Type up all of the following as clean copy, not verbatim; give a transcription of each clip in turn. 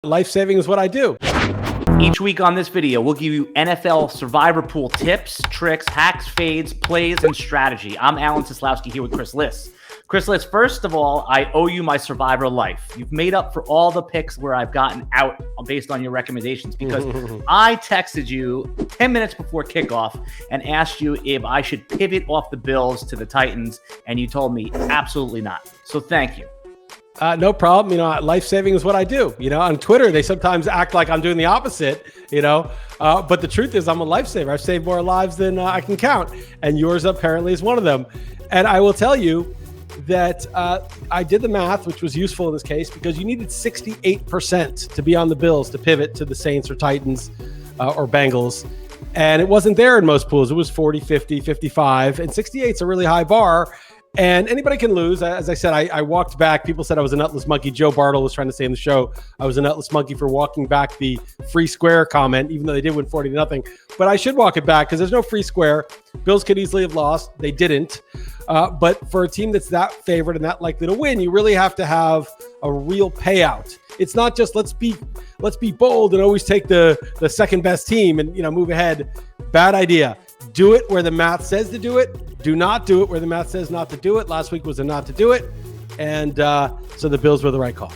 Life-saving is what I do. Each week on this video, we'll give you NFL Survivor Pool tips, tricks, hacks, fades, plays, and strategy. I'm Alan Seslowsky here with Chris Liss. Chris Liss, first of all, I owe you my Survivor life. You've made up for all the picks where I've gotten out based on your recommendations because I texted you 10 minutes before kickoff and asked you if I should pivot off the Bills to the Titans, and you told me absolutely not. So thank you. No problem. Life-saving is what I do. On Twitter, they sometimes act like I'm doing the opposite, but the truth is I'm a lifesaver. I've saved more lives than I can count, and yours apparently is one of them. And I will tell you that I did the math, which was useful in this case, because you needed 68% to be on the Bills to pivot to the Saints or Titans or Bengals. And it wasn't there in most pools. It was 40, 50, 55, and 68 is a really high bar. And anybody can lose. As I said, I walked back. People said I was a nutless monkey. Joe Bartle was trying to say in the show I was a nutless monkey for walking back the free square comment, even though they did win 40-0. But I should walk it back because there's no free square. Bills could easily have lost. They didn't. But for a team that's that favored and that likely to win, you really have to have a real payout. It's not just let's be bold and always take the second best team and move ahead. Bad idea. Do it where the math says to do it. Do not do it where the math says not to do it. Last week was a not to do it. And so the Bills were the right call.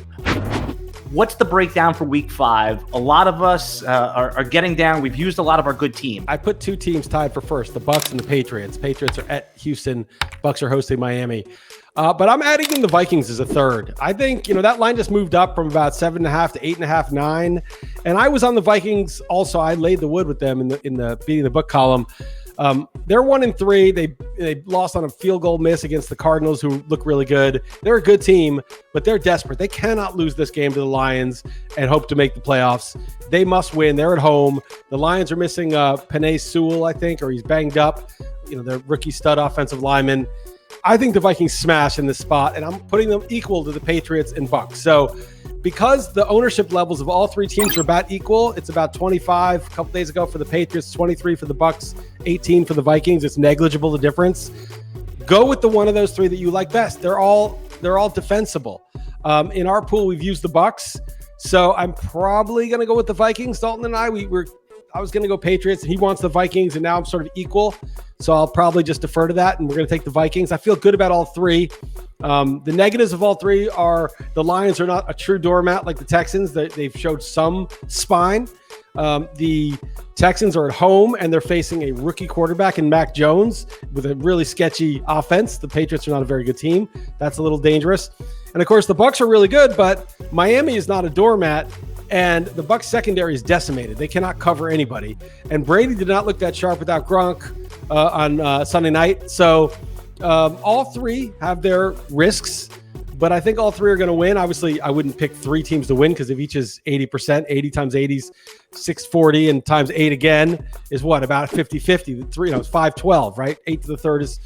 What's the breakdown for week 5? A lot of us are getting down. We've used a lot of our good teams. I put two teams tied for first, the Bucs and the Patriots. Patriots are at Houston. Bucs are hosting Miami. But I'm adding in the Vikings as a third. I think, that line just moved up from about 7.5 to 8.5, 9. And I was on the Vikings also. I laid the wood with them in the beating the book column. They're 1-3. They lost on a field goal miss against the Cardinals, who look really good. They're a good team, but they're desperate. They cannot lose this game to the Lions and hope to make the playoffs. They must win. They're at home. The Lions are missing Penei Sewell, I think, or he's banged up. Their rookie stud offensive lineman. I think the Vikings smash in this spot, and I'm putting them equal to the Patriots and Bucs. So because the ownership levels of all three teams are about equal, it's about 25 a couple days ago for the Patriots, 23 for the Bucs, 18 for the Vikings. It's negligible, the difference. Go with the one of those three that you like best. They're all defensible. In our pool, we've used the Bucs, so I'm probably going to go with the Vikings. Dalton and I was going to go Patriots, and he wants the Vikings, and now I'm sort of equal. So I'll probably just defer to that, and we're going to take the Vikings. I feel good about all three. The negatives of all three are the Lions are not a true doormat like the Texans. They've showed some spine. The Texans are at home, and they're facing a rookie quarterback in Mac Jones with a really sketchy offense. The Patriots are not a very good team. That's a little dangerous. And, of course, the Bucs are really good, but Miami is not a doormat. And the Bucs secondary is decimated. They cannot cover anybody. And Brady did not look that sharp without Gronk on Sunday night. So all three have their risks, but I think all three are going to win. Obviously, I wouldn't pick three teams to win because if each is 80%, 80 times 80 is 640, and times 8 again is what? About 50-50. Three, it's 512, right? 8 to the third is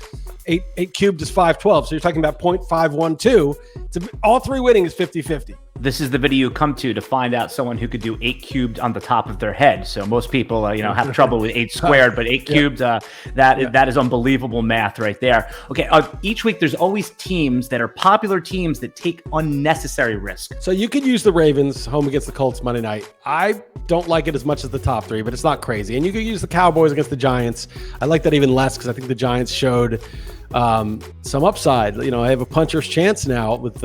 8 cubed is 512. So you're talking about 0.512. All three winning is 50-50. This is the video you come to find out someone who could do 8 cubed on the top of their head. So most people, have trouble with 8 squared, but 8 cubed, that is unbelievable math right there. Okay, each week there's always teams that are popular teams that take unnecessary risk. So you could use the Ravens home against the Colts Monday night. I don't like it as much as the top three, but it's not crazy. And you could use the Cowboys against the Giants. I like that even less because I think the Giants showed some upside. I have a puncher's chance now with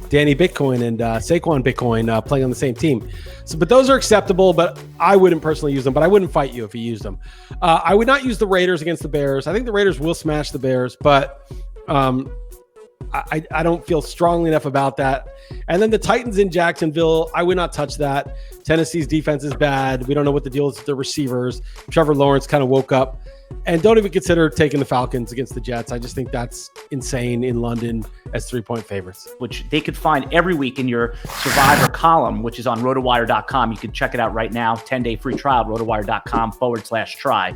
Danny Bitcoin and Saquon Bitcoin playing on the same team. So, but those are acceptable, but I wouldn't personally use them, but I wouldn't fight you if you used them. I would not use the Raiders against the Bears. I think the Raiders will smash the Bears, but I don't feel strongly enough about that. And then the Titans in Jacksonville, I would not touch that. Tennessee's defense is bad. We don't know what the deal is with the receivers. Trevor Lawrence kind of woke up. And don't even consider taking the Falcons against the Jets. I just think that's insane in London as 3-point favorites. Which they could find every week in your Survivor column, which is on RotoWire.com. You can check it out right now. 10-day free trial, RotoWire.com/try.